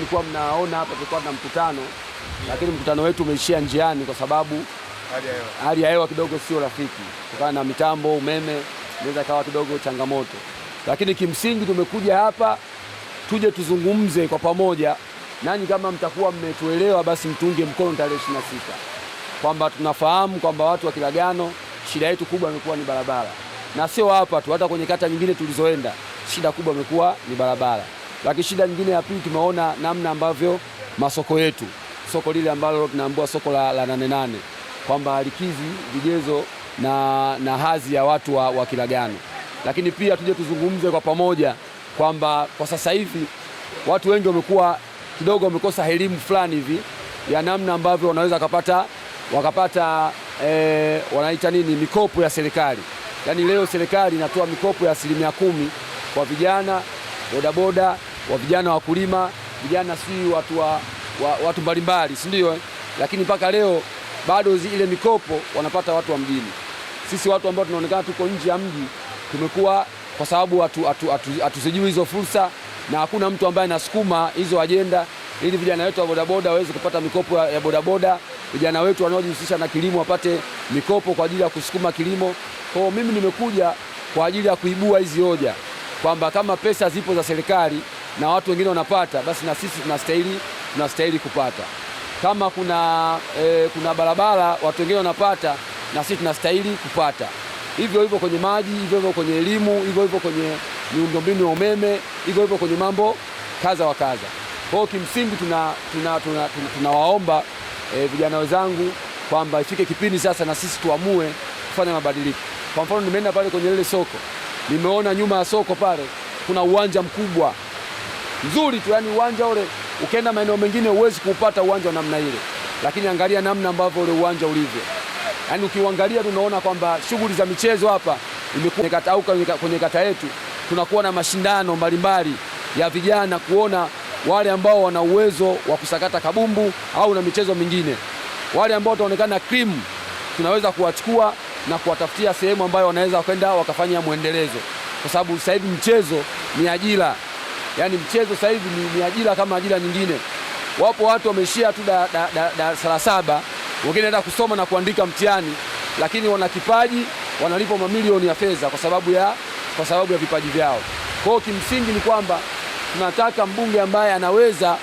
mlikuwa mnaona hapa tulikuwa na mkutano, lakini mkutano wetu umeishia njiani kwa sababu hali ya hewa kidogo sio rafiki, kutokana na mitambo, umeme inaweza kawa kidogo changamoto. Lakini kimsingi tumekuja hapa tuje tuzungumze kwa pamoja, nanyi kama mtakuwa mmetuelewa basi mtunge mkono tarehe 26, kwamba tunafahamu kwamba watu wa Kilagano shida yetu kubwa imekuwa ni barabara, na sio hapa tu, hata kwenye kata nyingine tulizoenda shida kubwa imekuwa ni barabara. Lakini shida nyingine ya pili, tumeona namna ambavyo masoko yetu, soko lile ambalo tunaambiwa soko la 88 kwamba halikizi vigezo na hadhi ya watu wa Kilagano. Lakini pia tuje tuzungumze kwa pamoja kwamba kwa sasa hivi watu wengi wamekuwa kidogo wamekosa elimu fulani hivi ya namna ambavyo wanaweza wakapata wanaita nini, mikopo ya serikali. Yaani leo serikali inatoa mikopo ya 10% kwa vijana bodaboda, wa vijana wakulima, vijana si watu mbalimbali, si ndio? Lakini mpaka leo bado ile mikopo wanapata watu wa mjini. Sisi watu ambao tunaonekana tuko nje ya mji tumekuwa, kwa sababu hatusijui hizo fursa na hakuna mtu ambaye anasukuma hizo ajenda ili vijana wetu wa bodaboda waweze kupata mikopo ya bodaboda, vijana wetu wanaojihusisha na kilimo wapate mikopo kwa ajili ya kusukuma kilimo. Kwa mimi nimekuja kwa ajili ya kuibua hizi hoja kwamba kama pesa zipo za serikali na watu wengine wanapata, basi na sisi tunastahili kupata. Kama kuna barabara watu wengine wanapata, na sisi tunastahili kupata. Hivyo hivyo kwenye maji, hivyo hivyo kwenye elimu, hivyo hivyo kwenye miundombinu ya umeme, hivyo hivyo kwenye mambo kaza wa kaza. Kwa hiyo kimsingi tunawaomba vijana wenzangu kwamba ifike kipindi sasa na sisi tuamue kufanya mabadiliko. Kwa mfano nimeenda pale kwenye ile soko, nimeona nyuma ya soko pale kuna uwanja mkubwa mzuri tu, yani uwanja ule ukienda maeneo mengine huwezi kuupata uwanja wa namna ile, lakini angalia namna ambavyo ule uwanja ulivyo. Yani ukiangalia tunaona kwamba shughuli za michezo hapa imekuwa kwenye kata yetu, tunakuwa na mashindano mbalimbali ya vijana kuona wale ambao wana uwezo wa kusakata kabumbu au na michezo mingine. Wale ambao wataonekana cream tunaweza kuwachukua na kuwatafutia sehemu ambayo wanaweza kwenda wakafanya muendelezo, kwa sababu sasa hivi mchezo ni ajira. Yani mchezo sasa hivi ni ajira kama ajira nyingine. Wapo watu wameishia tu darasa la 7, wengine wanaenda kusoma na kuandika mtihani, lakini wana kipaji, wanalipwa mamilioni ya fedha kwa sababu ya vipaji vyao. Kwa hiyo kimsingi ni kwamba tunataka mbunge ambaye anaweza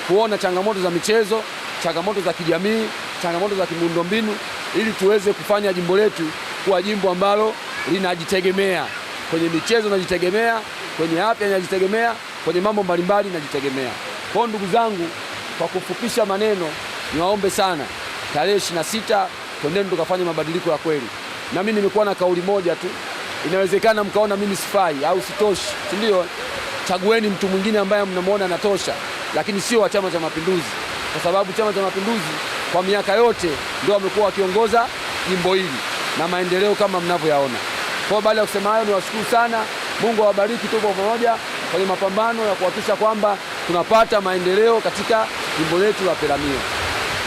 kuona changamoto za michezo, changamoto za kijamii, changamoto za kimiundombinu, ili tuweze kufanya jimbo letu kuwa jimbo ambalo linajitegemea. Kwenye michezo linajitegemea, kwenye afya linajitegemea, kwenye mambo mbalimbali linajitegemea. Kwa hiyo ndugu zangu, kwa kufupisha maneno, niwaombe sana tarehe 26 twendeni tukafanye mabadiliko ya kweli. Na mimi nimekuwa na kauli moja tu, inawezekana mkaona mimi sifai au sitoshi, si ndio? Chagueni mtu mwingine ambaye mnamuona anatosha, lakini sio wa Chama cha Mapinduzi, kwa sababu Chama cha Mapinduzi kwa miaka yote ndio wamekuwa wakiongoza jimbo hili na maendeleo kama mnavyoyaona. Kwa baada ya kusema hayo, niwashukuru sana. Mungu awabariki, tupo pamoja kwenye mapambano ya kuhakikisha kwamba tunapata maendeleo katika jimbo letu la Peramiho.